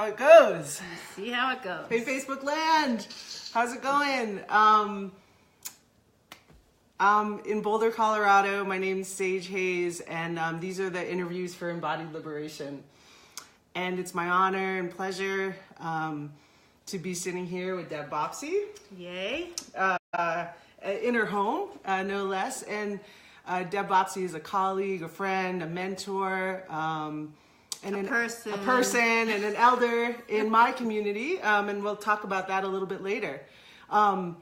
How it goes. See how it goes. Hey, Facebook land. How's it going? I'm in Boulder, Colorado. My name's Sage Hayes, and these are the interviews for Embodied Liberation. And it's my honor and pleasure to be sitting here with Deb Bopsie. Yay. In her home, no less. And Deb Bopsie is a colleague, a friend, a mentor, and a person and an elder in my community, and we'll talk about that a little bit later. I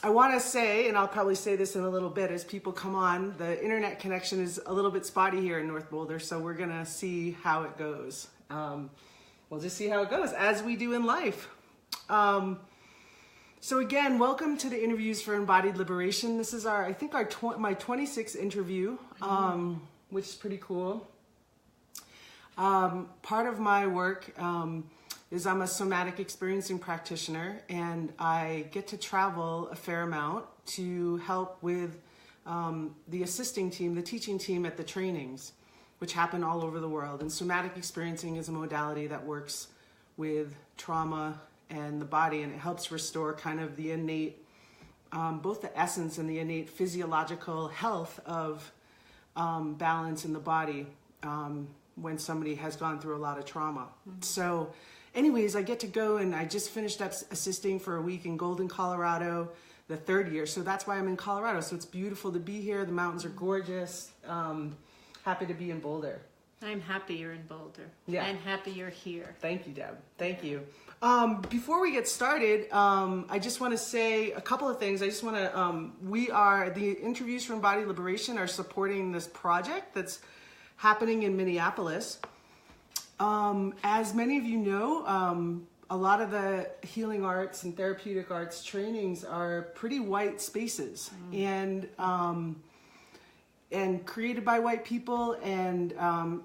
want to say, and I'll probably say this in a little bit as people come on, the internet connection is a little bit spotty here in North Boulder, so we're going to see how it goes. We'll just see how it goes, as we do in life. So again, welcome to the interviews for Embodied Liberation. This is my 26th interview, which is pretty cool. Part of my work is I'm a somatic experiencing practitioner, and I get to travel a fair amount to help with the assisting team, the teaching team at the trainings, which happen all over the world. And somatic experiencing is a modality that works with trauma and the body, and it helps restore kind of the innate, both the essence and the innate physiological health of balance in the body when somebody has gone through a lot of trauma. So anyways, I get to go, and I just finished up assisting for a week in Golden, Colorado, the third year. So that's why I'm in Colorado. So it's beautiful to be here. The mountains are gorgeous. Happy to be in Boulder. I'm happy you're in Boulder. Yeah. And happy you're here. Thank you, Deb. Thank you. Before we get started, I just want to say a couple of things. I just want to, the interviews for Embodied Liberation are supporting this project that's happening in Minneapolis. As many of you know, a lot of the healing arts and therapeutic arts trainings are pretty white spaces, and created by white people, and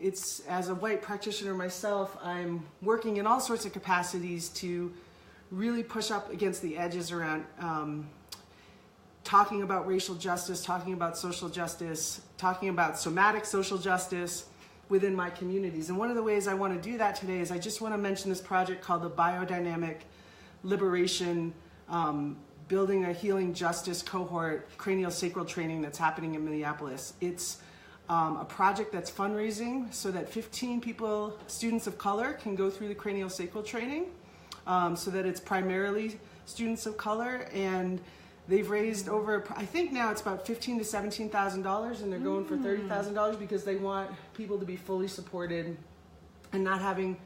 it's, as a white practitioner myself, I'm working in all sorts of capacities to really push up against the edges around talking about racial justice, talking about social justice, talking about somatic social justice within my communities. And one of the ways I want to do that today is I just want to mention this project called the Biodynamic Liberation Building a Healing Justice Cohort Cranial Sacral Training that's happening in Minneapolis. It's a project that's fundraising so that 15 people, students of color, can go through the cranial sacral training, so that it's primarily students of color, and they've raised over, I think now it's about $15,000 to $17,000, and they're going for $30,000 because they want people to be fully supported and not having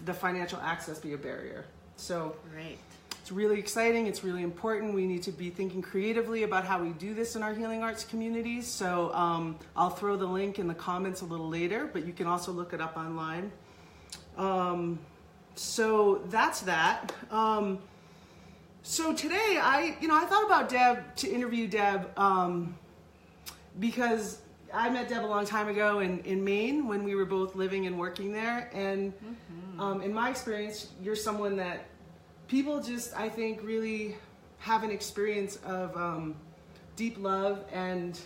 the financial access be a barrier. So Great. It's really exciting. It's really important. We need to be thinking creatively about how we do this in our healing arts communities. So I'll throw the link in the comments a little later, but you can also look it up online. So that's that. So today I thought about Deb, to interview Deb, because I met Deb a long time ago in Maine when we were both living and working there. And in my experience, you're someone that people just, I think, really have an experience of deep love and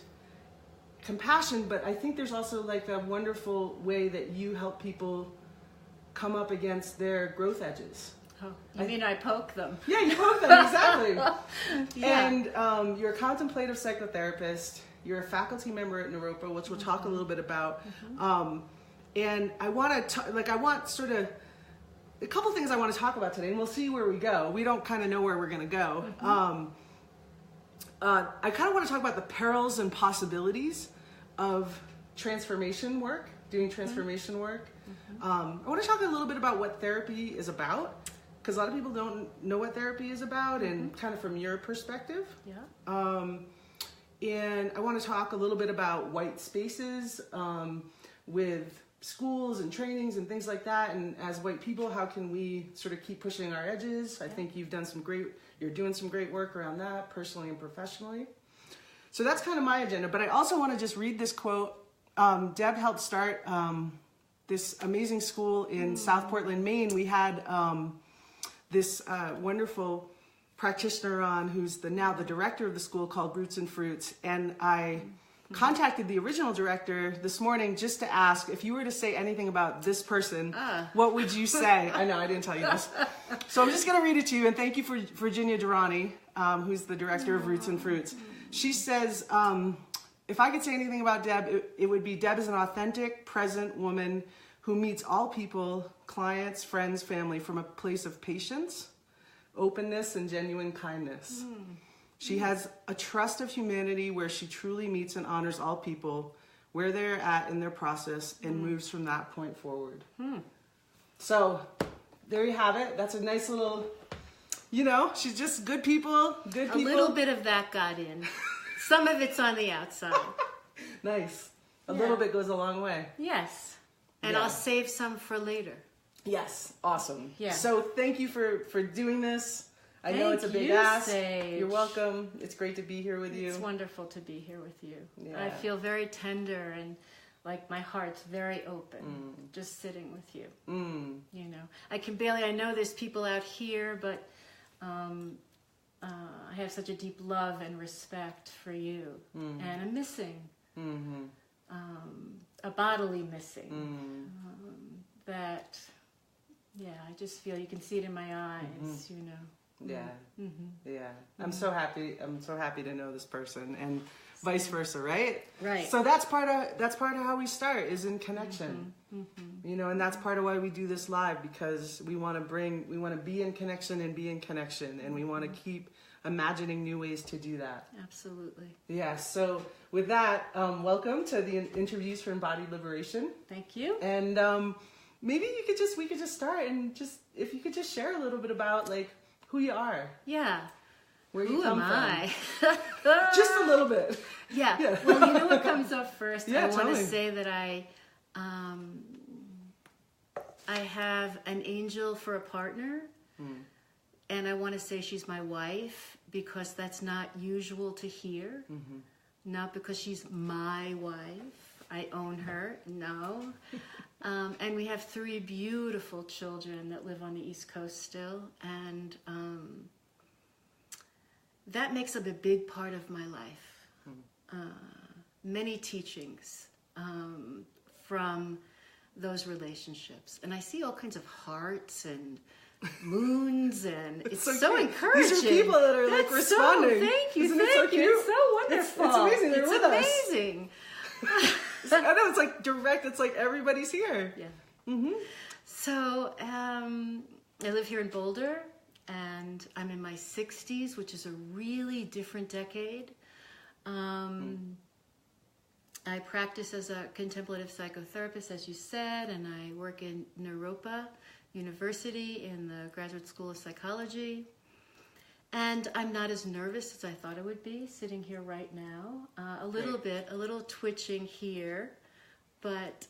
compassion, but I think there's also like a wonderful way that you help people come up against their growth edges. Oh, you mean I poke them? Yeah, you poke them, exactly. Yeah. And you're a contemplative psychotherapist. You're a faculty member at Naropa, which we'll talk a little bit about. And I want to a couple things I want to talk about today, and we'll see where we go. We don't kind of know where we're going to go. I kind of want to talk about the perils and possibilities of transformation work, doing transformation work. I want to talk a little bit about what therapy is about, because a lot of people don't know what therapy is about, and kind of from your perspective. Yeah. And I want to talk a little bit about white spaces with schools and trainings and things like that. And as white people, how can we sort of keep pushing our edges? I think you're doing some great work around that, personally and professionally. So that's kind of my agenda. But I also want to just read this quote. Deb helped start this amazing school in South Portland, Maine. We had this wonderful practitioner on who's now the director of the school, called Roots and Fruits. And I contacted the original director this morning just to ask if you were to say anything about this person, what would you say? I know, I didn't tell you this. So I'm just going to read it to you, and thank you for Virginia Durrani, who's the director of Roots and Fruits. She says, if I could say anything about Deb, it would be Deb is an authentic, present woman who meets all people, clients, friends, family, from a place of patience, openness, and genuine kindness. She has a trust of humanity where she truly meets and honors all people where they're at in their process and moves from that point forward. So there you have it. That's a nice little, she's just good people, good people. A little bit of that got in. Some of it's on the outside. Nice. A little bit goes a long way. Yes. And I'll save some for later. Yes. Awesome. Yeah. So thank you for doing this. I know it's a big ask. You're welcome. It's great to be here with you. It's wonderful to be here with you. Yeah. I feel very tender and like my heart's very open just sitting with you. I know there's people out here, but I have such a deep love and respect for you. And a missing, a bodily missing that, I just feel, you can see it in my eyes, Yeah. Yeah. I'm so happy to know this person, and vice versa, right? Right. So that's part of how we start, is in connection. And that's part of why we do this live, because we want to be in connection, and we want to keep imagining new ways to do that. Absolutely. Yeah. So with that, welcome to the interviews for Embodied Liberation. Thank you. And maybe we could just start, and if you could just share a little bit about who you are. Yeah. Where you come from. I? Just a little bit. Yeah. Well, you know what comes up first? Yeah, I want to totally. say that I have an angel for a partner. And I want to say she's my wife, because that's not usual to hear. Not because she's my wife. I own her. No. And we have 3 beautiful children that live on the East Coast still. And that makes up a big part of my life. Many teachings from those relationships. And I see all kinds of hearts and moons, and it's so encouraging. These are people that are responding. Thank you, Isn't it so cute? It's so wonderful. It's amazing. They're with us. It's amazing. I know, it's direct. It's everybody's here. Yeah. So I live here in Boulder, and I'm in my 60s, which is a really different decade. I practice as a contemplative psychotherapist, as you said, and I work in Naropa University in the Graduate School of Psychology. And I'm not as nervous as I thought I would be sitting here right now. A little twitching here. But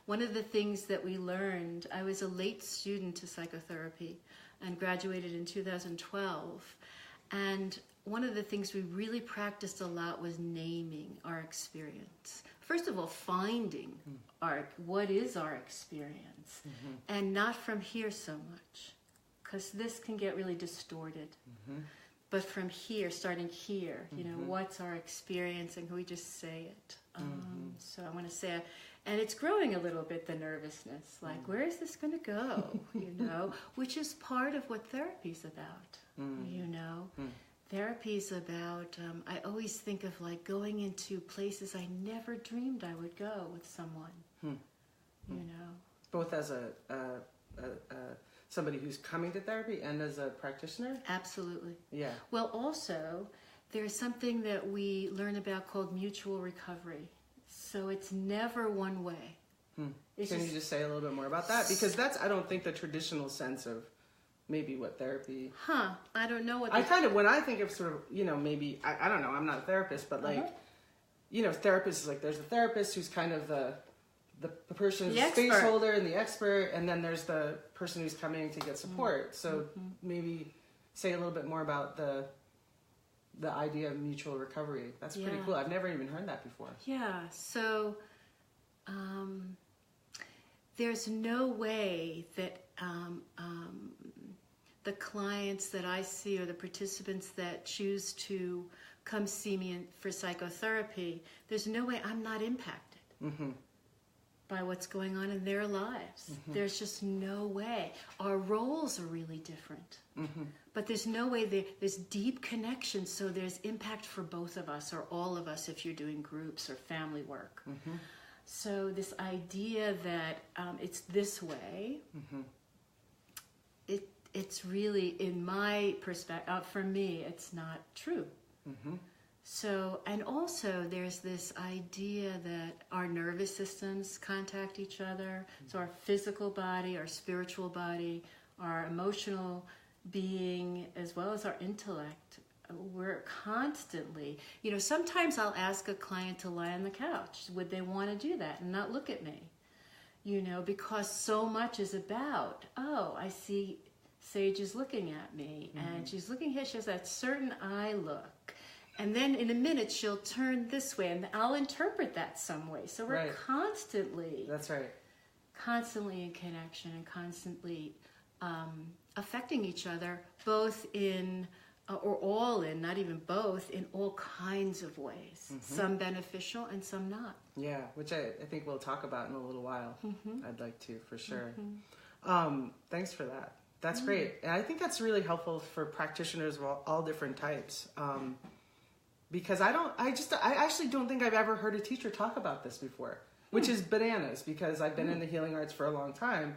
one of the things that we learned, I was a late student to psychotherapy and graduated in 2012. And one of the things we really practiced a lot was naming our experience. First of all, finding what is our experience, and not from here so much, because this can get really distorted. But from here, starting here, what's our experience, and can we just say it? So I want to say, and it's growing a little bit, the nervousness, where is this going to go, which is part of what therapy's about, Therapy's about, I always think of going into places I never dreamed I would go with someone, Both as somebody who's coming to therapy and as a practitioner? Absolutely. Yeah. Well, also, there's something that we learn about called mutual recovery. So it's never one way. Can you just say a little bit more about that? Because that's, I don't think, the traditional sense of maybe what therapy... I don't know what... when I think of sort of, maybe, I don't know, I'm not a therapist, but therapist is there's a therapist who's kind of the person, the space holder and the expert, and then there's the person who's coming to get support. So maybe say a little bit more about the idea of mutual recovery. That's pretty cool. I've never even heard that before. Yeah, so there's no way that the clients that I see or the participants that choose to come see me for psychotherapy, there's no way I'm not impacted by what's going on in their lives. There's just no way. Our roles are really different. But there's no way there's deep connection, so there's impact for both of us or all of us if you're doing groups or family work. So this idea that it's this way, it's really, in my perspective, for me, it's not true. So, and also there's this idea that our nervous systems contact each other. So our physical body, our spiritual body, our emotional being, as well as our intellect, we're constantly, sometimes I'll ask a client to lie on the couch. Would they want to do that and not look at me? Because so much is about, I see Sage is looking at me, and she's looking here, she has that certain eye look. And then in a minute, she'll turn this way, and I'll interpret that some way. So we're constantly... That's right. Constantly in connection and constantly affecting each other, both in, or all in, not even both, in all kinds of ways. Some beneficial and some not. Yeah, which I think we'll talk about in a little while. I'd like to, for sure. Thanks for that. That's great. And I think that's really helpful for practitioners of all different types. Because I actually don't think I've ever heard a teacher talk about this before, which is bananas, because I've been in the healing arts for a long time,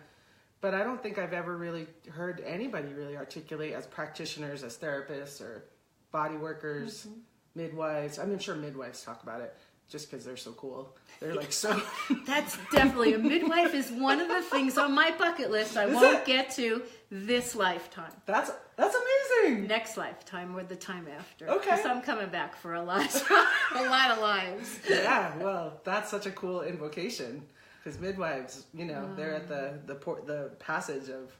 but I don't think I've ever really heard anybody really articulate as practitioners, as therapists or body workers, midwives. I'm sure midwives talk about it just because they're so cool. They're like so... That's definitely, a midwife is one of the things on my bucket list I won't get to this lifetime. That's amazing. Next lifetime or the time after. Okay. Because I'm coming back for a lot of lives. Yeah, well, that's such a cool invocation. Because midwives, they're at the passage of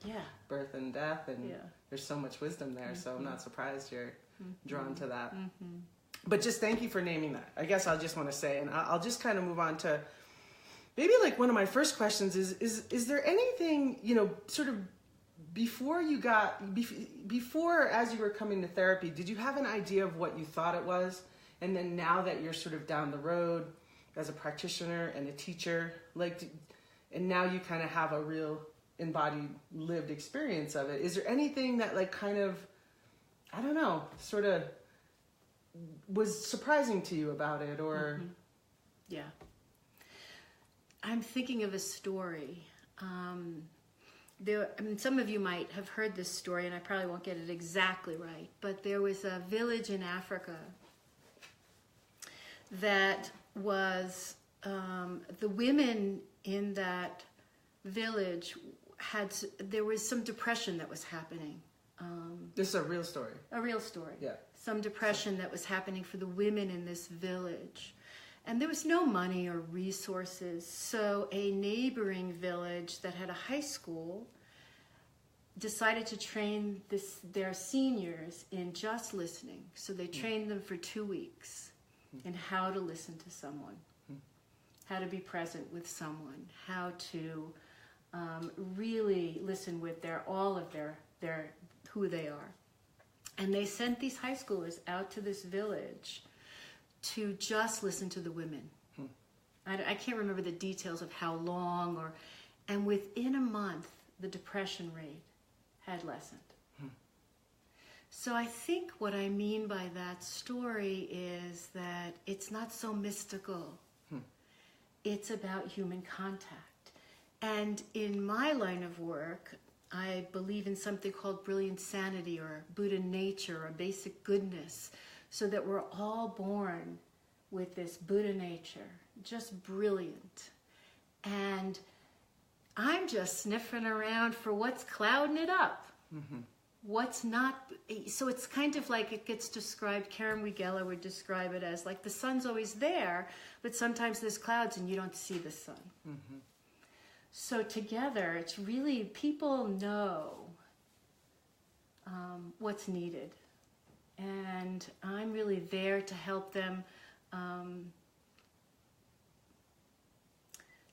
birth and death, and there's so much wisdom there. So I'm not surprised you're drawn to that. But just thank you for naming that. I guess I'll just want to say, and I'll just kind of move on to maybe like one of my first questions is there anything, sort of before as you were coming to therapy, did you have an idea of what you thought it was? And then now that you're sort of down the road as a practitioner and a teacher, and now you kind of have a real embodied lived experience of it. Is there anything that kind of, I don't know, sort of was surprising to you about it, or? Yeah. I'm thinking of a story. Some of you might have heard this story, and I probably won't get it exactly right, but there was a village in Africa that was, the women in that village there was some depression that was happening. This is a real story. A real story. Yeah. Some depression that was happening for the women in this village. And there was no money or resources, so a neighboring village that had a high school decided to train their seniors in just listening. So they trained them for 2 weeks in how to listen to someone, how to be present with someone, how to really listen with all of their who they are. And they sent these high schoolers out to this village to just listen to the women. I can't remember the details of how long, and within a month, the depression rate had lessened. So I think what I mean by that story is that it's not so mystical. It's about human contact. And in my line of work, I believe in something called brilliant sanity, or Buddha nature, or basic goodness, so that we're all born with this Buddha nature, just brilliant. And I'm just sniffing around for what's clouding it up. What's not. So it's kind of like it gets described, Karen Wigella would describe it as like the sun's always there, but sometimes there's clouds and you don't see the sun. So together, it's really, people know what's needed. And I'm really there to help them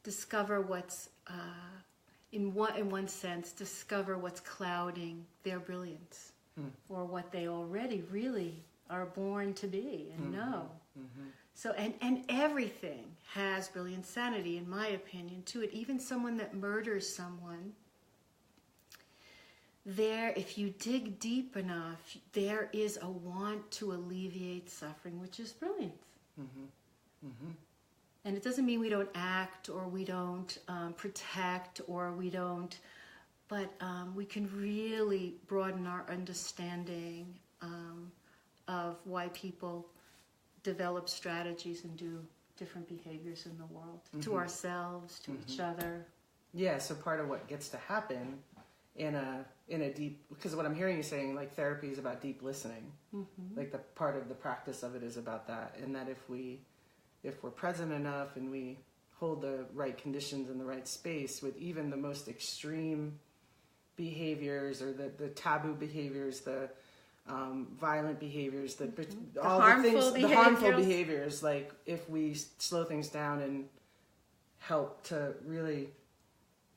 discover what's, in one sense, discover what's clouding their brilliance, or what they already really are born to be and know. So, and everything has brilliant sanity, in my opinion, to it. Even someone that murders someone, there, if you dig deep enough, there is a want to alleviate suffering, which is brilliant. And it doesn't mean we don't act, or we don't protect, or we don't, but we can really broaden our understanding of why people develop strategies and do different behaviors in the world, to ourselves, to each other. Yeah, so part of what gets to happen in a deep, because what I'm hearing you saying, like, therapy is about deep listening. Like, the part of the practice of it is about that, and that if we're present enough and we hold the right conditions in the right space with even the most extreme behaviors, or the taboo behaviors, the violent behaviors, the harmful behaviors, like, if we slow things down and help to really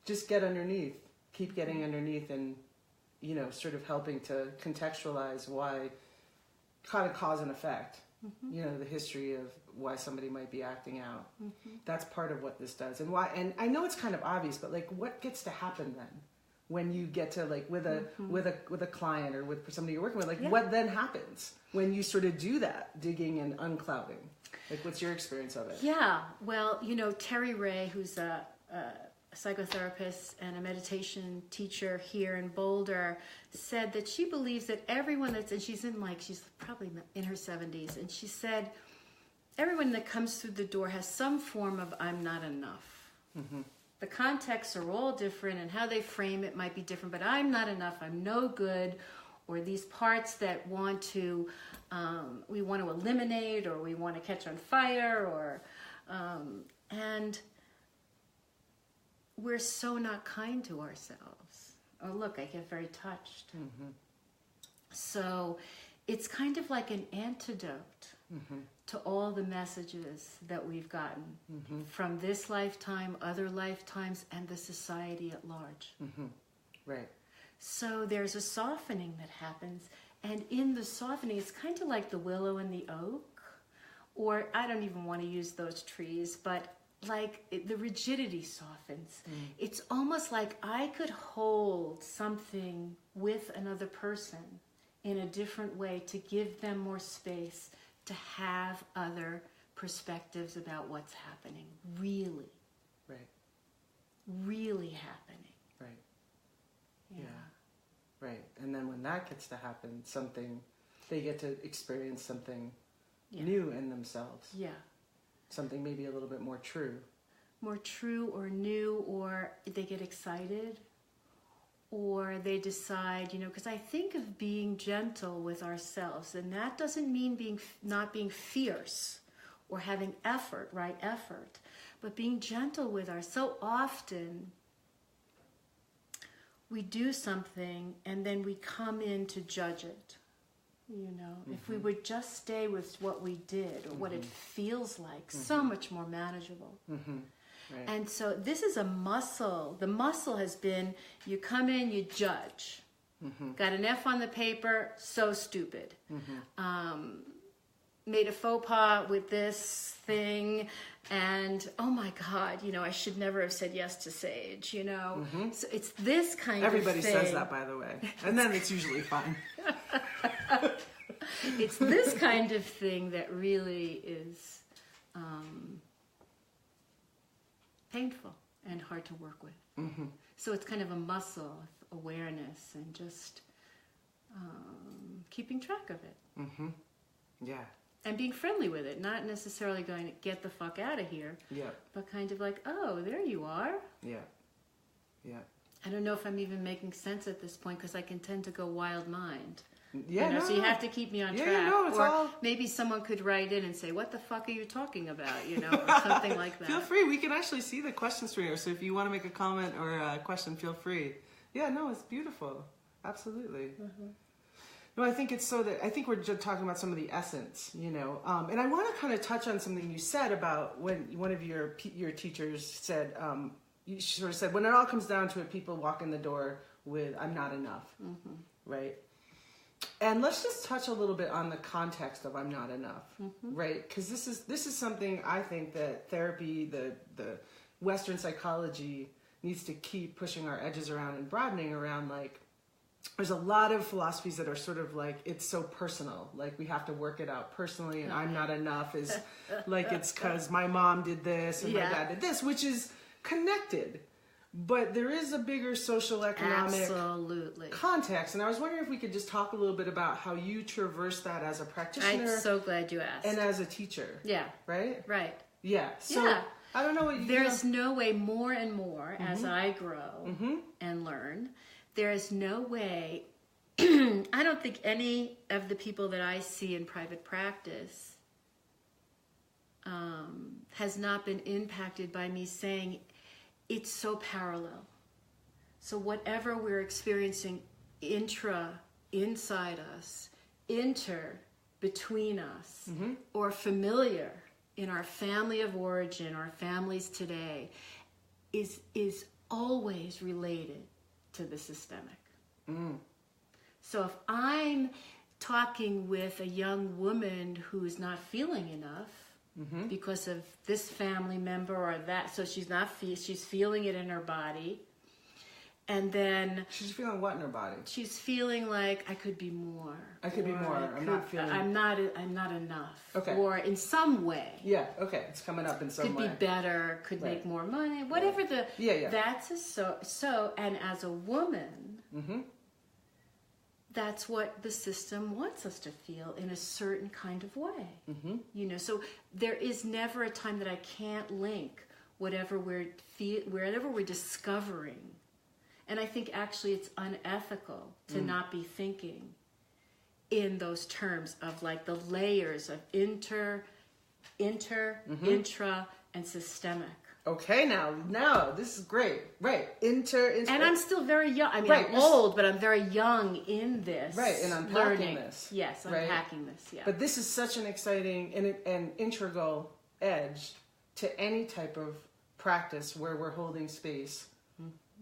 just get underneath, keep getting underneath, and, you know, sort of helping to contextualize why, kind of cause and effect, you know, the history of why somebody might be acting out. That's part of what this does. And why, and I know it's kind of obvious, but, like, what gets to happen then when you get to, like, with a client or with somebody you're working with, like, what then happens when you sort of do that digging and unclouding? Like, what's your experience of it? Yeah, well, you know, Terry Ray, who's a psychotherapist and a meditation teacher here in Boulder, said that she believes that everyone and she's probably in her 70s, and she said everyone that comes through the door has some form of "I'm not enough." The contexts are all different, and how they frame it might be different, but I'm not enough, I'm no good, or these parts that we want to eliminate, or we want to catch on fire, or and we're so not kind to ourselves. Oh, look, I get very touched. So it's kind of like an antidote to all the messages that we've gotten from this lifetime, other lifetimes, and the society at large. Right. So there's a softening that happens, and in the softening, it's kind of like the willow and the oak, or I don't even want to use those trees, but like the rigidity softens. It's almost like I could hold something with another person in a different way to give them more space to have other perspectives about what's happening. Really. Right. Really happening. Right. Yeah. Right. And then when that gets to happen, they get to experience something new in themselves. Yeah. Something maybe a little bit more true. More true or new, or they get excited, or they decide, you know, because I think of being gentle with ourselves, and that doesn't mean not being fierce or having effort, right? Effort, but being gentle with ourselves. So often we do something and then we come in to judge it. You know, if we would just stay with what we did or what it feels like, so much more manageable. Right. And so this is a muscle. The muscle has been, you come in, you judge. Got an F on the paper, so stupid. Made a faux pas with this thing, and oh my God, you know, I should never have said yes to Sage, you know. So it's this kind Everybody of thing. Everybody says that, by the way. And then it's usually fine. It's this kind of thing that really is painful and hard to work with. So it's kind of a muscle of awareness and just keeping track of it. Yeah. And being friendly with it, not necessarily going to get the fuck out of here, but kind of like, oh, there you are. Yeah. I don't know if I'm even making sense at this point, because I can tend to go wild mind. Yeah, you know, so you have to keep me on track. Or maybe someone could write in and say, what the fuck are you talking about? You know, or something like that. Feel free. We can actually see the questions for you. So if you want to make a comment or a question, feel free. Yeah, no, it's beautiful. Absolutely. No, I think it's so that I think we're just talking about some of the essence, you know. And I want to kind of touch on something you said about when one of your teachers said, you sort of said, when it all comes down to it, people walk in the door with, I'm not enough, right? And let's just touch a little bit on the context of I'm not enough, right? Because this is something I think that therapy, the Western psychology needs to keep pushing our edges around and broadening around. Like, there's a lot of philosophies that are sort of like, it's so personal. Like, we have to work it out personally, and I'm not enough is like, it's because my mom did this and my dad did this, which is connected. But there is a bigger social economic context. And I was wondering if we could just talk a little bit about how you traverse that as a practitioner. I'm so glad you asked. And as a teacher. Yeah. Right? Right. Yeah. So I don't know what you There's no way, more and more as I grow and learn, there is no way, I don't think any of the people that I see in private practice has not been impacted by me saying, it's so parallel. So whatever we're experiencing inside us, between us, or familiar in our family of origin, our families today, is always related to the systemic. So if I'm talking with a young woman who's not feeling enough, because of this family member or that, so she's feeling it in her body, and then she's feeling what in her body? She's feeling like I could be more. I'm not enough. Okay. Or in some way. Yeah. Okay. It's coming up in some way. Could be better. Could make more money. Whatever the. Yeah. That's so. And as a woman. That's what the system wants us to feel in a certain kind of way. You know, so there is never a time that I can't link whatever wherever we're discovering. And I think actually it's unethical to not be thinking in those terms of like the layers of intra, and systemic. Okay, now this is great. Right, and I'm still very young. I mean, I'm old, but I'm very young in this. Right, and unpacking this. Yes, unpacking this. Yeah. But this is such an exciting and integral edge to any type of practice where we're holding space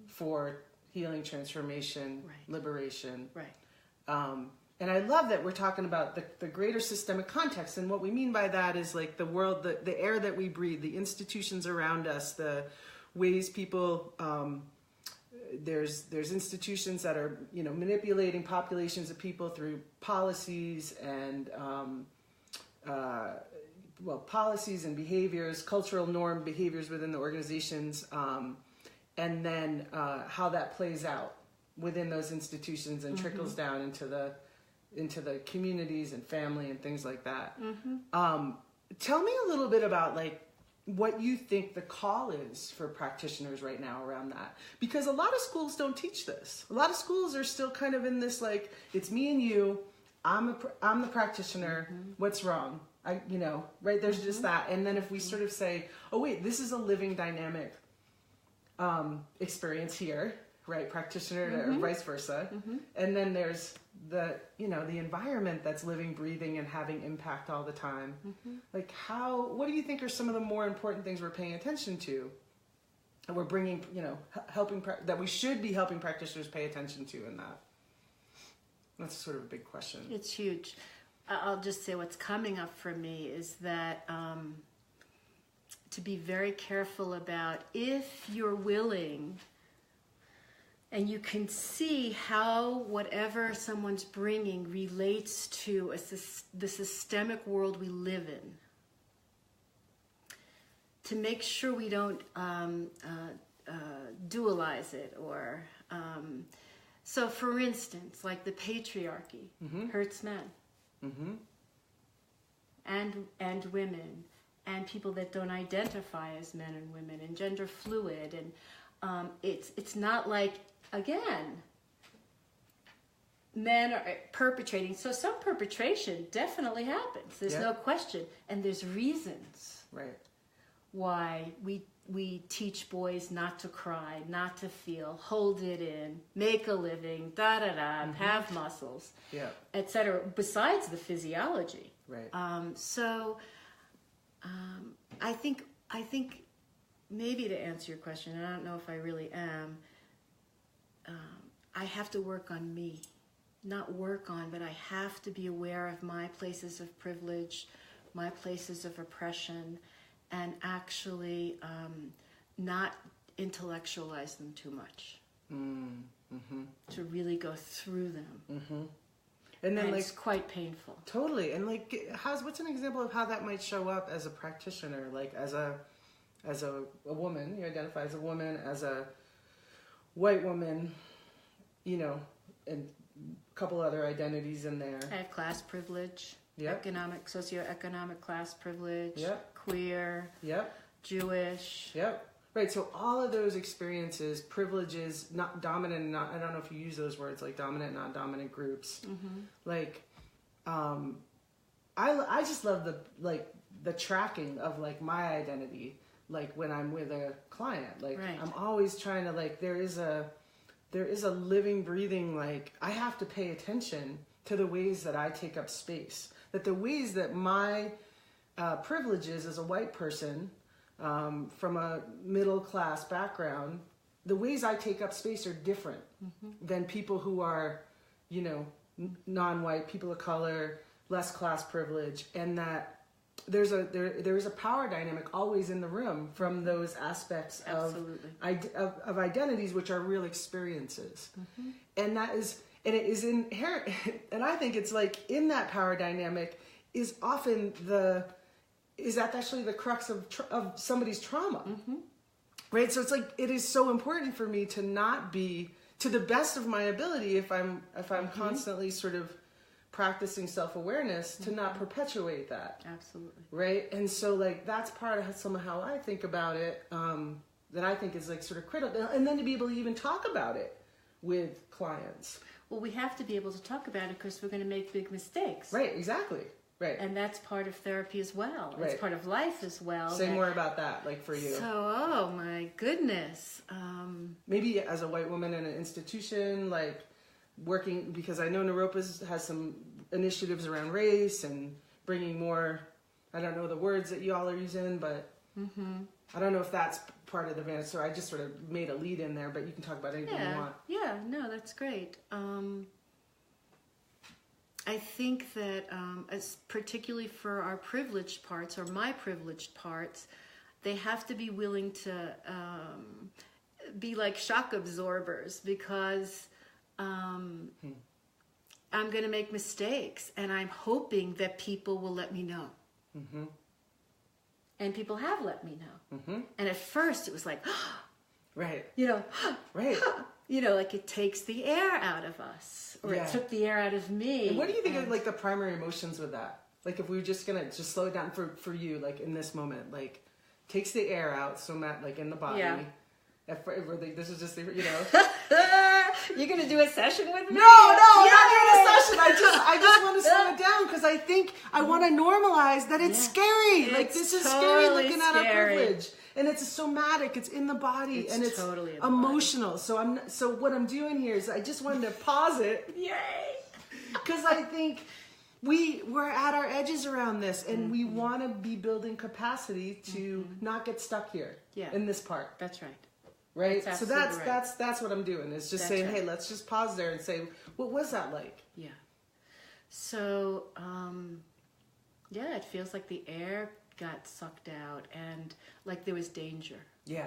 for healing, transformation, liberation. Right. And I love that we're talking about the greater systemic context. And what we mean by that is like the world, the air that we breathe, the institutions around us, the ways people, there's institutions that are, manipulating populations of people through policies and, policies and behaviors, cultural norm behaviors within the organizations, and then how that plays out within those institutions and trickles down into the communities and family and things like that. Tell me a little bit about like what you think the call is for practitioners right now around that, because a lot of schools don't teach this. A lot of schools are still kind of in this like, it's me and you. I'm the practitioner. What's wrong? Right? There's just that. And then if we sort of say, oh wait, this is a living dynamic experience here. Right, practitioner or vice versa, and then there's the environment that's living, breathing, and having impact all the time. Like what do you think are some of the more important things we're paying attention to, and we're bringing, helping that we should be helping practitioners pay attention to in that? That's sort of a big question. It's huge. I'll just say what's coming up for me is that to be very careful about if you're willing. And you can see how whatever someone's bringing relates to the systemic world we live in. To make sure we don't dualize it or... so for instance, like the patriarchy hurts men and women and people that don't identify as men and women and gender fluid. And it's not like... Again, men are perpetrating. So some perpetration definitely happens. There's no question. And there's reasons why we teach boys not to cry, not to feel, hold it in, make a living, have muscles, etc. Besides the physiology. Right. I think maybe to answer your question, and I don't know if I really am, I have to work on me not work on, but I have to be aware of my places of privilege, my places of oppression, and actually not intellectualize them too much. Mm-hmm. To really go through them. Mm-hmm. And then, it's quite painful. Totally. And what's an example of how that might show up as a practitioner? Like as a woman, you identify as a woman, as a white woman, and a couple other identities in there. I have class privilege. Yep. Socioeconomic class privilege. Yep. Queer. Yep. Jewish. Yep. Right, so all of those experiences, privileges, not dominant, I don't know if you use those words, like dominant, non-dominant groups. Mm-hmm. I just love the tracking of my identity, when I'm with a client. Right. I'm always trying to there is a living, breathing, I have to pay attention to the ways that I take up space. That the ways that my privileges as a white person, from a middle class background, the ways I take up space are different than people who are, non-white, people of color, less class privilege, and that there is a power dynamic always in the room from those aspects of identities, which are real experiences, and it is inherent, and I think it's in that power dynamic is often that's actually the crux of somebody's trauma, right? So it's it is so important for me to not be, to the best of my ability, if I'm constantly sort of practicing self-awareness, to not perpetuate that. Absolutely. Right? And so that's part of some of how I think about it, that I think is sort of critical, and then to be able to even talk about it with clients. Well, we have to be able to talk about it because we're going to make big mistakes. Right, exactly. Right. And that's part of therapy as well. Right. It's part of life as well. Say more about that, for you. So, oh my goodness. Maybe as a white woman in an institution, working, because I know Naropa has some initiatives around race and bringing more, I don't know the words that you all are using, but I don't know if that's part of the advantage. So I just sort of made a lead in there, but you can talk about anything you want. Yeah, no, that's great. I think that, particularly for our privileged parts, or my privileged parts, they have to be willing to be like shock absorbers, because I'm going to make mistakes, and I'm hoping that people will let me know. Mm-hmm. And people have let me know. Mm-hmm. And at first it was right. Right. It takes the air out of us, or it took the air out of me. And what do you think of the primary emotions with that? If we were just gonna slow it down for you, in this moment, takes the air out, so in the body. Yeah. This is just You're gonna do a session with me? No, I'm not doing a session. I just want to slow it down, because I think I want to normalize that it's scary. This is scary looking at our privilege. And it's somatic, it's in the body, and it's totally emotional. So what I'm doing here is I just wanted to pause it. Yay! Because I think we're at our edges around this, and we want to be building capacity to not get stuck here in this part. That's right. Right? So that's what I'm doing, is just saying, hey, let's just pause there and say, what was that like? Yeah. So, it feels like the air got sucked out, and there was danger. Yeah.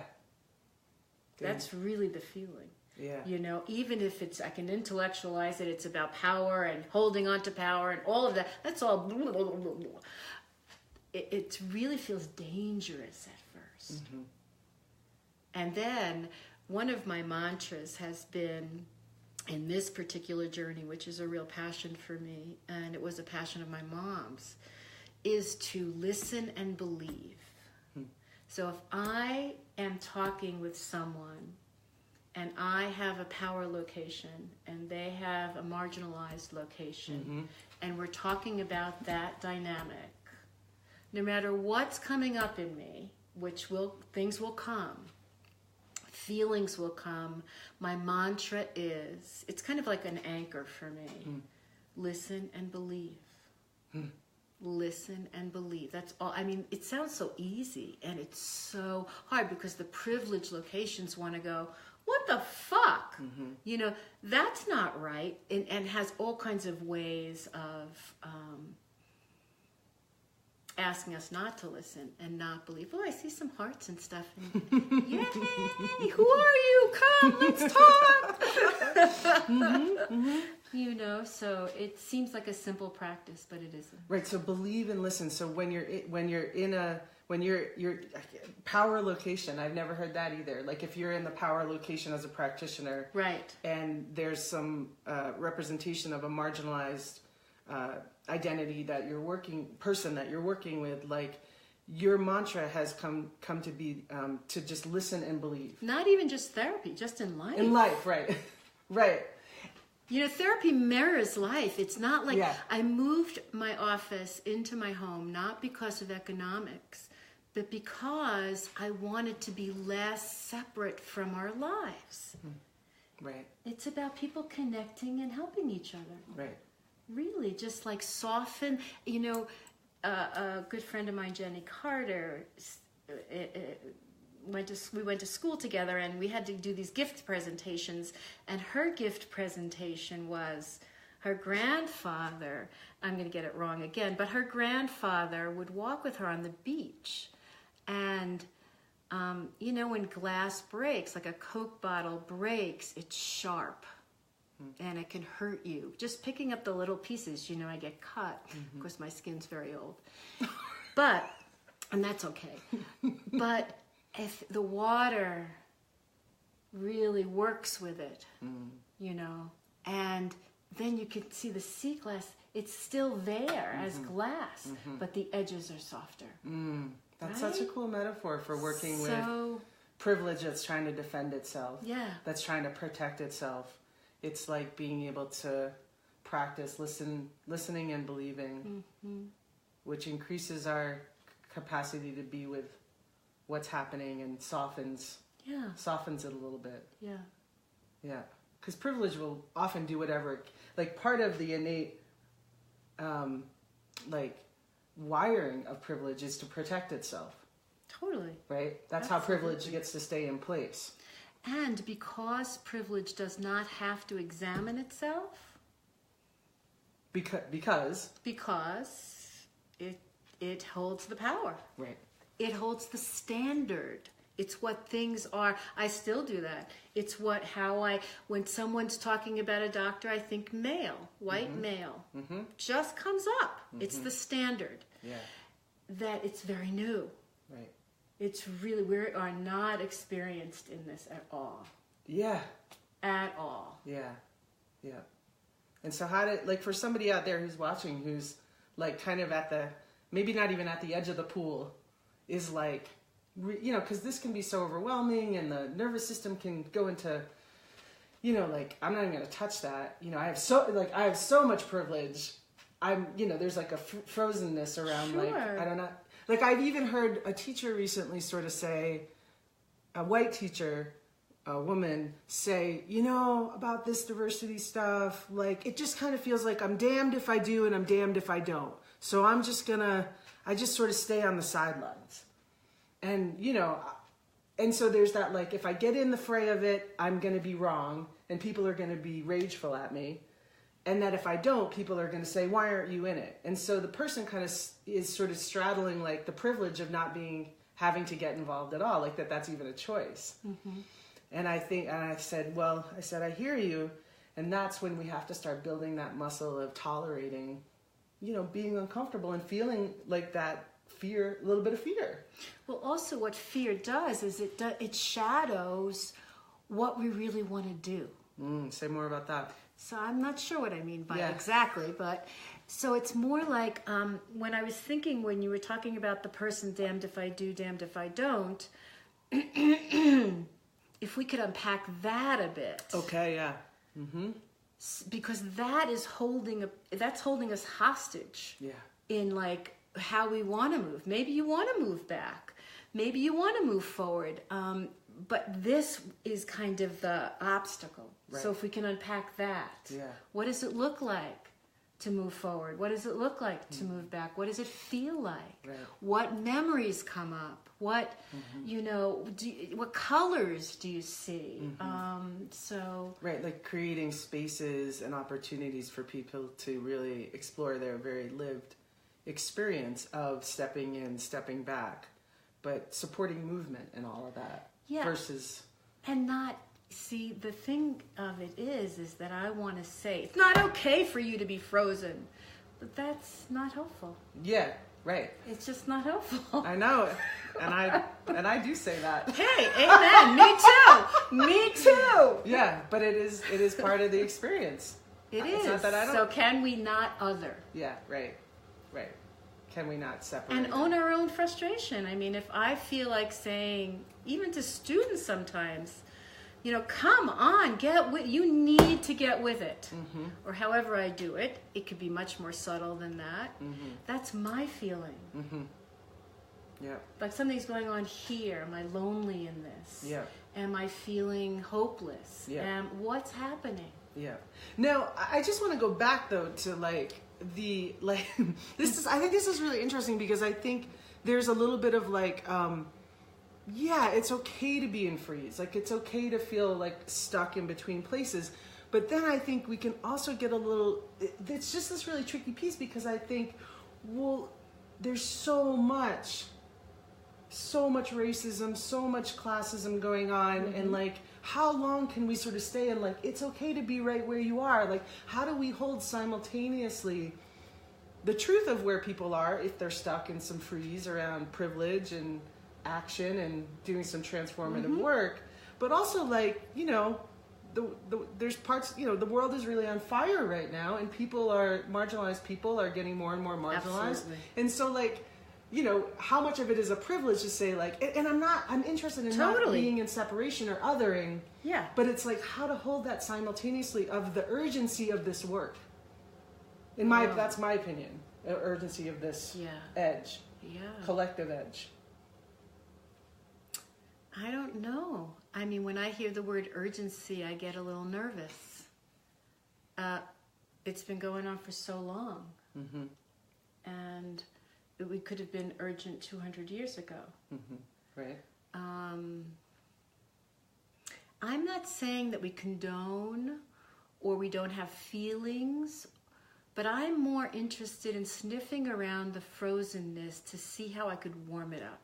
That's really the feeling. Yeah. Even if I can intellectualize it, it's about power and holding on to power and all of that. That's all. Blah, blah, blah, blah. It really feels dangerous at first. Mm-hmm. And then one of my mantras has been, in this particular journey, which is a real passion for me, and it was a passion of my mom's, is to listen and believe. So if I am talking with someone and I have a power location and they have a marginalized location, and we're talking about that dynamic, no matter what's coming up in me, things will come, feelings will come, my mantra is, it's kind of like an anchor for me, listen and believe. Listen and believe. That's all. I mean, it sounds so easy, and it's so hard because the privileged locations want to go, what the fuck? You know, that's not right, and has all kinds of ways of asking us not to listen and not believe. Oh, I see some hearts and stuff. And, yay! Who are you? Come, let's talk. You know, so it seems like a simple practice, but it isn't. Right. So believe and listen. So when you're power location, I've never heard that either. Like if you're in the power location as a practitioner, right, and there's some representation of a marginalized identity that you're working with, like your mantra has come to be to just listen and believe. Not even just therapy, just in life. In life, right, right. You know, therapy mirrors life. It's not like I moved my office into my home, not because of economics, but because I wanted to be less separate from our lives. Right. It's about people connecting and helping each other. Right. Really, just like soften. You know, a good friend of mine, Jenny Carter, we went to school together, and we had to do these gift presentations, and her gift presentation was her grandfather, I'm going to get it wrong again, but her grandfather would walk with her on the beach, and you know, when glass breaks, like a Coke bottle breaks, it's sharp and it can hurt you. Just picking up the little pieces, you know, I get cut. Of course, my skin's very old, and that's okay. But if the water really works with it, you know, and then you can see the sea glass, it's still there as glass, but the edges are softer. That's right? such a cool metaphor for working with privilege that's trying to defend itself, that's trying to protect itself. It's like being able to practice listening and believing, which increases our capacity to be with what's happening and softens it a little bit. Yeah, because privilege will often do whatever, like part of the innate like wiring of privilege is to protect itself. Totally. Right? That's how privilege gets to stay in place. And because privilege does not have to examine itself, because it holds the power. Right. It holds the standard. It's what things are. I still do that. It's when someone's talking about a doctor, I think male, white male, just comes up. It's the standard. Yeah. That it's very new. Right. It's really, we are not experienced in this at all. Yeah. At all. Yeah. Yeah. And so like for somebody out there who's watching, who's like kind of maybe not even at the edge of the pool, is like, you know, because this can be so overwhelming and the nervous system can go into, you know, like, I'm not even going to touch that. You know, I have so much privilege. There's like a frozenness around, like, I don't know. Like, I've even heard a teacher recently sort of say, a white teacher, a woman, say, you know, about this diversity stuff, like, it just kind of feels like I'm damned if I do and I'm damned if I don't. So I just sort of stay on the sidelines. And, you know, and so there's that, like, if I get in the fray of it, I'm going to be wrong and people are going to be rageful at me. And that if I don't, people are going to say, why aren't you in it? And so the person kind of is sort of straddling, like, the privilege of not having to get involved at all, like that's even a choice. And I said, I hear you. And that's when we have to start building that muscle of tolerating, you know, being uncomfortable and feeling like that fear, a little bit of fear. Well, also what fear does is it shadows what we really want to do. Say more about that. So I'm not sure what I mean by exactly, but so it's more like when I was thinking, when you were talking about the person, damned if I do, damned if I don't, if we could unpack that a bit. Okay, yeah. Because that's holding us hostage. Yeah. In like how we want to move. Maybe you want to move back. Maybe you want to move forward. But this is kind of the obstacle. Right. So if we can unpack that, what does it look like to move forward? What does it look like to move back? What does it feel like? Right. What memories come up? What, what colors do you see? Right, like creating spaces and opportunities for people to really explore their very lived experience of stepping in, stepping back, but supporting movement and all of that. Yeah. Versus... And not... See, the thing of it is that I want to say, it's not okay for you to be frozen. But that's not helpful. Yeah, right. It's just not helpful. I know. And I do say that. Hey, amen. Me too. Me too. Yeah, but it is part of the experience. It is. It's not that I don't... So can we not other? Yeah, right. Can we not separate? And own our own frustration. I mean, if I feel like saying, even to students sometimes, come on, you need to get with it. Or however I do it, it could be much more subtle than that. That's my feeling. Yeah. Like something's going on here. Am I lonely in this? Yeah. Am I feeling hopeless? Yeah. What's happening? Yeah. Now, I just want to go back though to I think this is really interesting because I think there's a little bit of it's okay to be in freeze. Like, it's okay to feel like stuck in between places. But then I think we can also get it's just this really tricky piece because I think, there's so much racism, so much classism going on. And how long can we sort of stay in it's okay to be right where you are? How do we hold simultaneously the truth of where people are if they're stuck in some freeze around privilege and action and doing some transformative work, but also there's parts, the world is really on fire right now, and marginalized people are getting more and more marginalized. Absolutely. And so how much of it is a privilege to say and I'm interested in not being in separation or othering. Yeah. But it's how to hold that simultaneously of the urgency of this work. That's my opinion, the urgency of this edge. Yeah. Collective edge. I don't know. I mean, when I hear the word urgency, I get a little nervous. It's been going on for so long. And we could have been urgent 200 years ago. Right. I'm not saying that we condone or we don't have feelings, but I'm more interested in sniffing around the frozenness to see how I could warm it up.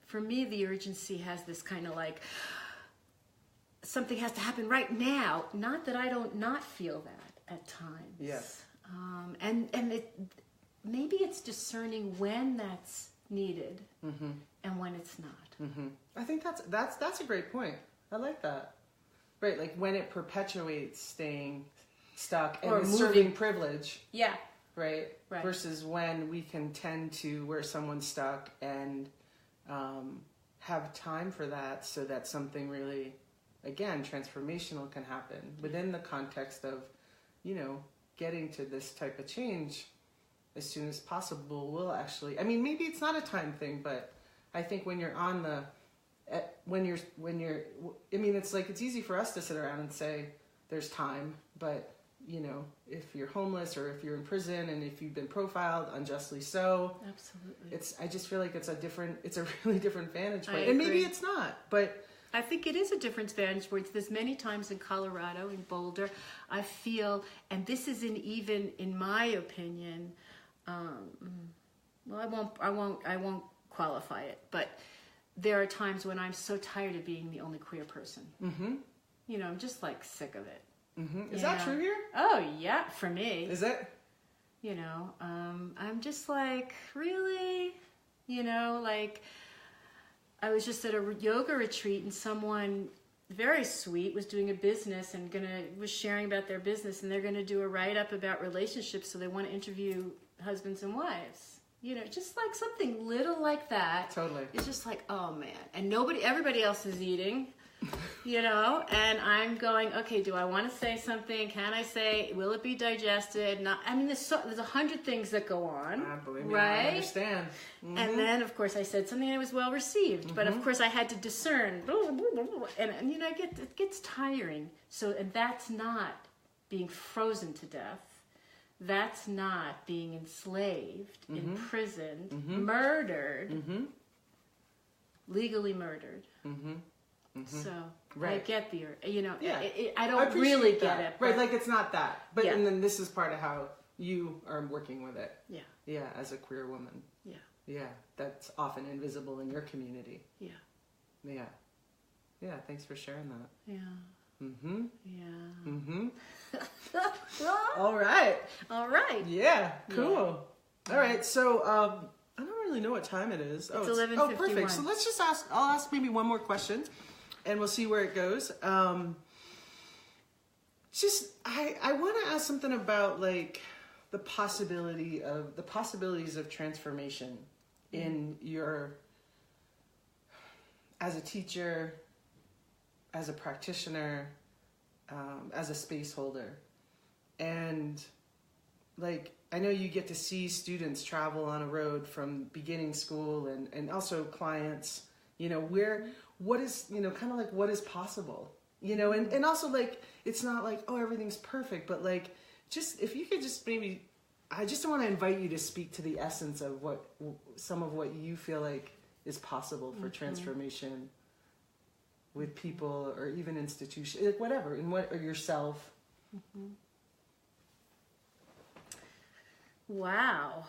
For me, the urgency has this kind of something has to happen right now. Not that I don't not feel that at times. Yes. And maybe it's discerning when that's needed and when it's not. I think that's a great point. I like that. Right, when it perpetuates staying stuck and serving privilege. Yeah. Right? Versus when we can tend to where someone's stuck and have time for that so that something really, again, transformational can happen within the context of, getting to this type of change as soon as possible will actually, maybe it's not a time thing, but I think when you're on it's easy for us to sit around and say there's time, but if you're homeless or if you're in prison and if you've been profiled unjustly so, absolutely, I just feel like it's a really different vantage point. And maybe it's not, but I think it is a different vantage point. There's many times in Colorado, in Boulder, I feel, and this isn't even in my opinion, I won't qualify it, but there are times when I'm so tired of being the only queer person. I'm just sick of it. Is that true here? Oh, yeah, for me. Is it? I'm just really? I was just at a yoga retreat and someone very sweet was doing a business and was sharing about their business, and they're going to do a write-up about relationships, so they want to interview husbands and wives. Just something little like that. Totally. It's just oh man. And everybody else is eating. you know, and I'm going, okay, do I want to say something? Can I say, will it be digested? Not, I mean, there's 100 things that go on, believe me, right? I understand. Mm-hmm. And then, of course, I said something that was well received, but of course I had to discern, and you know, it gets tiring. So, and that's not being frozen to death. That's not being enslaved, imprisoned, murdered, legally murdered. So I get the, you know, I don't really get it. Right, like it's not that. But and then this is part of how you are working with it. Yeah. Yeah, as a queer woman. Yeah. Yeah, that's often invisible in your community. Yeah. Yeah. Yeah, thanks for sharing that. Yeah. Mm-hmm. Yeah. Mm-hmm. All right. All right. Yeah, cool. Yeah. All right, so I don't really know what time it is. It's 11:51. Oh, perfect. So let's just I'll ask maybe one more question and we'll see where it goes. I want to ask something about like the possibilities of transformation in your, as a teacher, as a practitioner, as a space holder. And like, I know you get to see students travel on a road from beginning school and also clients, you know, what is, you know, kind of like what is possible, you know, and also like, it's not like, oh, everything's perfect, but like, just, if you could just maybe, I just want to invite you to speak to the essence of some of what you feel like is possible for transformation with people or even institutions, like whatever, or yourself. Wow.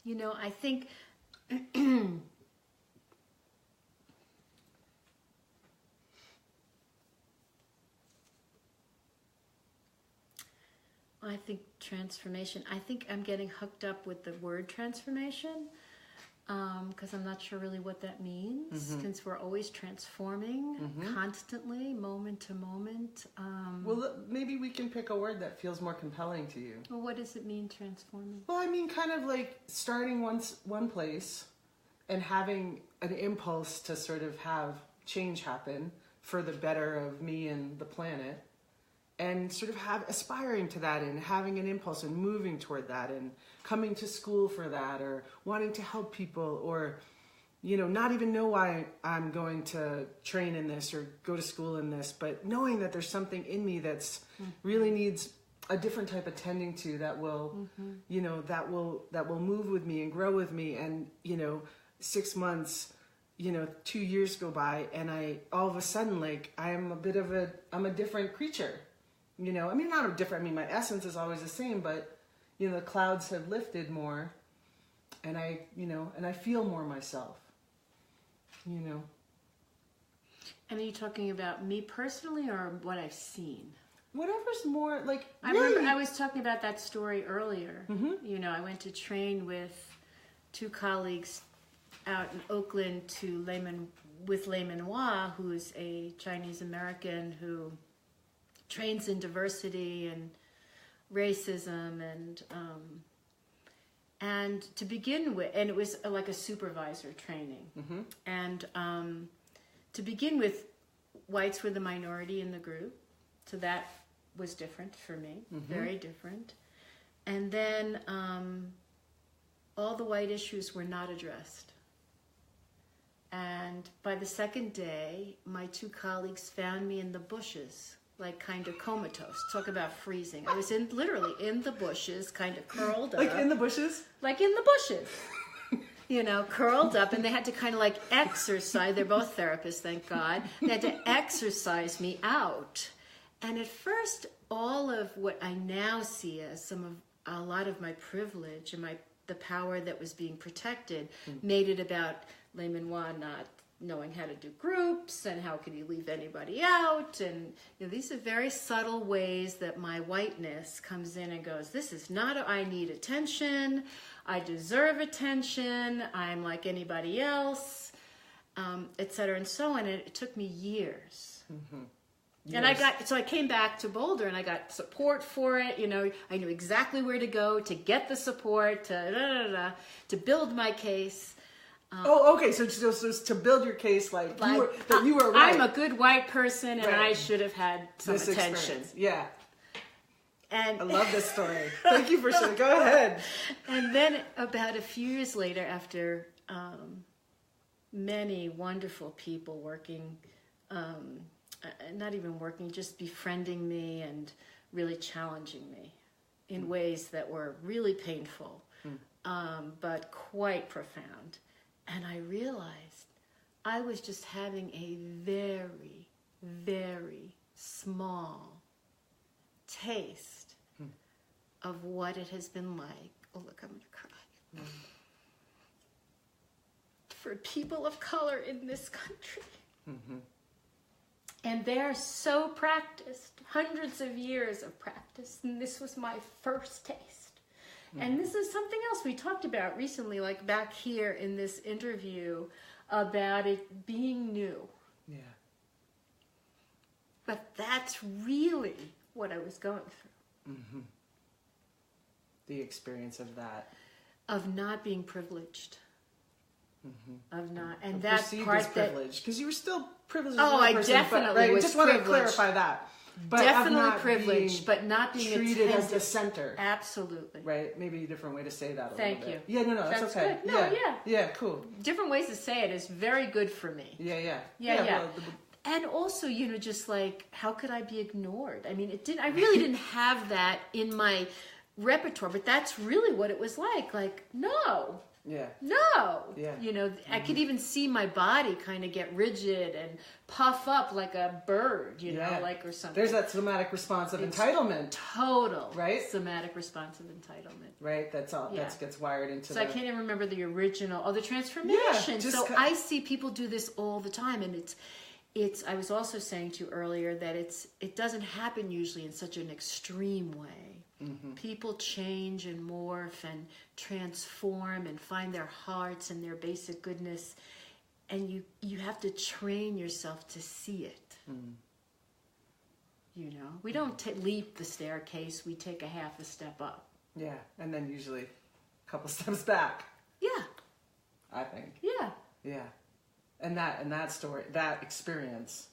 You know, I think transformation. I think I'm getting hooked up with the word transformation because I'm not sure really what that means, since we're always transforming constantly, moment to moment. Well, maybe we can pick a word that feels more compelling to you. Well, what does it mean, transforming? Well, I mean, kind of like starting one place and having an impulse to sort of have change happen for the better of me and the planet. And sort of aspiring to that and having an impulse and moving toward that and coming to school for that or wanting to help people or, you know, not even know why I'm going to train in this or go to school in this, but knowing that there's something in me that's really needs a different type of tending to that will, you know, that will move with me and grow with me. And, you know, 6 months, you know, 2 years go by and all of a sudden, like, I'm a different creature. You know, I mean, not different. I mean, my essence is always the same, but, you know, the clouds have lifted more and I feel more myself, you know. And are you talking about me personally or what I've seen? Whatever's more, like, I remember I was talking about that story earlier. You know, I went to train with 2 colleagues out in Oakland with Lei Minhua, who's a Chinese American who trains in diversity and racism and to begin with, and it was like a supervisor training. And to begin with, whites were the minority in the group, so that was different for me, very different. And then all the white issues were not addressed. And by the second day, my 2 colleagues found me in the bushes, like kind of comatose. Talk about freezing. I was literally in the bushes, kind of curled up. Like in the bushes? Like in the bushes. You know, curled up, and they had to kind of like exercise. They're both therapists, thank God. They had to exercise me out. And at first, all of what I now see as a lot of my privilege and the power that was being protected made it about Lei Minhua not knowing how to do groups and how could he leave anybody out, and you know, these are very subtle ways that my whiteness comes in and goes, this is not I need attention, I deserve attention, I'm like anybody else, etc. and so on. And it took me years. And I came back to Boulder and I got support for it. You know, I knew exactly where to go to get the support to build my case. Okay. So to build your case, like you were right. I'm a good white person, and I should have had some this attention. Experience. Yeah. And I love this story. Thank you for sharing. Go ahead. And then about a few years later, after many wonderful people working, not even working, just befriending me and really challenging me in ways that were really painful, but quite profound. And I realized I was just having a very, very small taste of what it has been like. Oh, look, I'm going to cry. For people of color in this country. And they're so practiced, hundreds of years of practice, and this was my first taste. And this is something else we talked about recently, like back here in this interview, about it being new. Yeah. But that's really what I was going through. The experience of that. Of not being privileged. Of not, and of that perceived part as privileged, because you were still privileged. Oh, I person, definitely but, right? was Just want to privileged. clarify that. But Definitely privileged, but not being treated attended. as the center. Absolutely. Right? Maybe a different way to say that. Thank you. Yeah, no, that's okay. Good. No, Yeah, cool. Different ways to say it is very good for me. Yeah. Well, and also, just like, how could I be ignored? I mean, I really didn't have that in my repertoire, but that's really what it was like. Like, no. Yeah. No. Yeah. I could even see my body kind of get rigid and puff up like a bird, like, or something. There's that somatic response of entitlement. Total. Right? Somatic response of entitlement. Right? That's all. Yeah. That gets wired into I can't even remember the original, the transformation. Yeah, I see people do this all the time, and it's I was also saying to you earlier that it doesn't happen usually in such an extreme way. People change and morph and transform and find their hearts and their basic goodness, and you have to train yourself to see it. We don't leap the staircase, we take a half a step up. Yeah, and then usually a couple steps back. Yeah, I think. Yeah. And that story, that experience.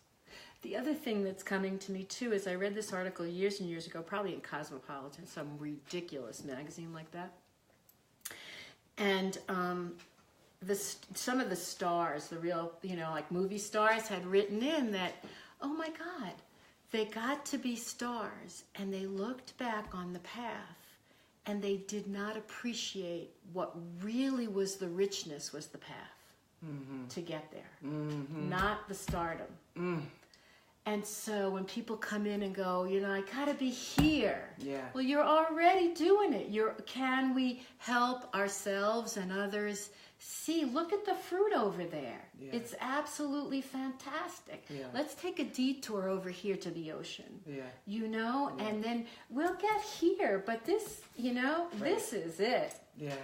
The other thing that's coming to me too is I read this article years and years ago, probably in Cosmopolitan, some ridiculous magazine like that. And some of the stars, the real, like movie stars, had written in that, oh my God, they got to be stars, and they looked back on the path, and they did not appreciate what really was the richness was the path to get there, not the stardom. And so when people come in and go, I gotta be here. Yeah. Well, you're already doing it. Can we help ourselves and others see? Look at the fruit over there. Yeah. It's absolutely fantastic. Yeah. Let's take a detour over here to the ocean. Yeah. And then we'll get here. But this, this is it. Yeah.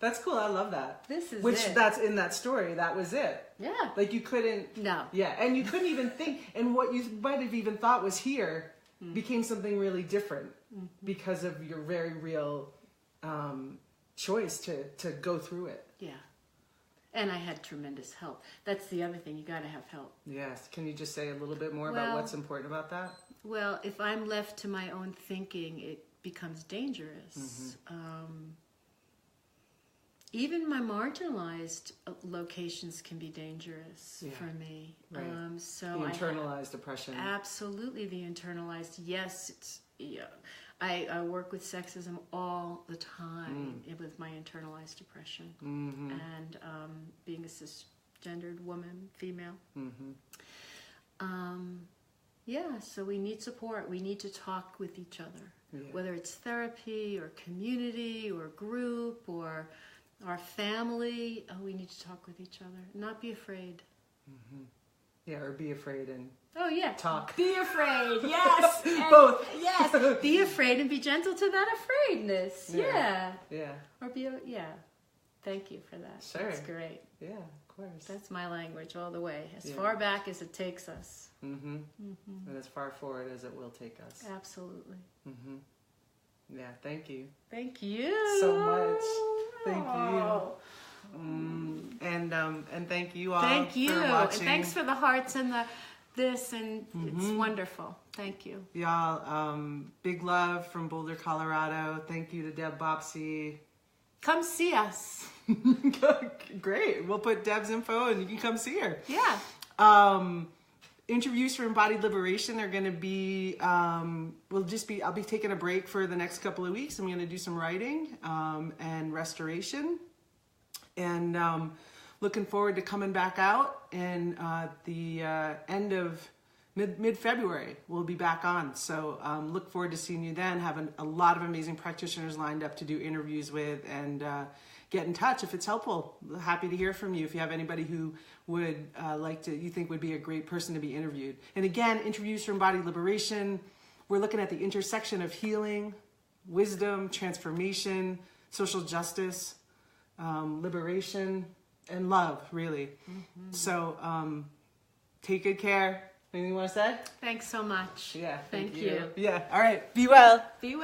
That's cool. I love that. This is Which it. That's in that story. That was it. Yeah. Like you couldn't. No. Yeah, and you couldn't even think. And what you might have even thought was here became something really different because of your very real choice to go through it. Yeah. And I had tremendous help. That's the other thing. You got to have help. Yes. Can you just say a little bit more about what's important about that? Well, if I'm left to my own thinking, it becomes dangerous. Even my marginalized locations can be dangerous for me. Right. So the internalized oppression. Absolutely, the internalized. Yes, I work with sexism all the time with my internalized oppression and being a cisgendered woman, female. So we need support. We need to talk with each other, whether it's therapy or community or group or our family. We need to talk with each other. Not be afraid. Yeah, or be afraid and talk. Be afraid, yes. Both. Yes. Be afraid and be gentle to that afraidness. Yeah. Or Thank you for that. Sure. That's great. Yeah, of course. That's my language all the way. As far back as it takes us. And as far forward as it will take us. Absolutely. Yeah, thank you. Thank you so much. Thank you. And thank you all. Thank you. For And watching. thanks for the hearts and this, and it's wonderful. Thank you. Y'all, big love from Boulder, Colorado. Thank you to Deb Bopsie. Come see us. Great. We'll put Deb's info and you can come see her. Yeah. Interviews for Embodied Liberation are going to be, I'll be taking a break for the next couple of weeks. I'm going to do some writing and restoration. And looking forward to coming back out. And the end of mid-February, we'll be back on. So look forward to seeing you then. Having a lot of amazing practitioners lined up to do interviews with, and get in touch if it's helpful. Happy to hear from you if you have anybody who would you think would be a great person to be interviewed. And again, interviews for Embodied Liberation. We're looking at the intersection of healing, wisdom, transformation, social justice, liberation, and love, really. So take good care. Anything you want to say? Thanks so much. Yeah. Thank you. Yeah. All right. Be well. Be well.